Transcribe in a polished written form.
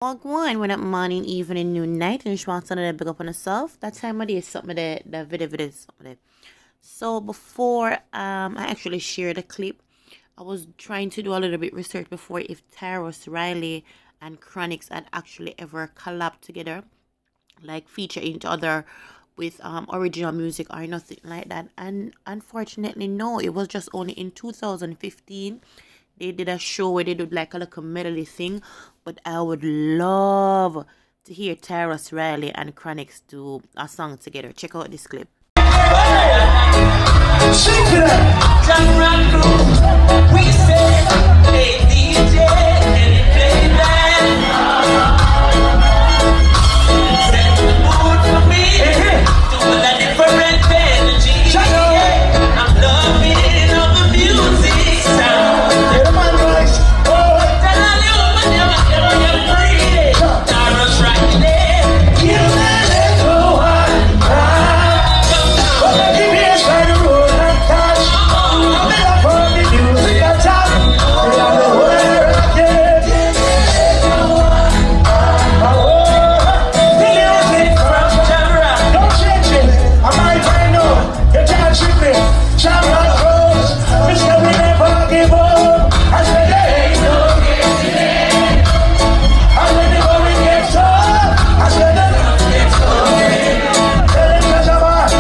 Walk one when up morning, evening, noon, night, and you want something to big up on yourself. That time of day is something that video is something. So before I actually shared the clip, I was trying to do a little bit research before if Tarrus, Riley, and Chronixx had actually ever collabed together, like feature each other with original music or nothing like that. And unfortunately, no, it was just only in 2015 they did a show where they did like a little medley thing. But I would love to hear Tarrus Riley and Chronixx do a song together. Check out this clip. Shake it up. We say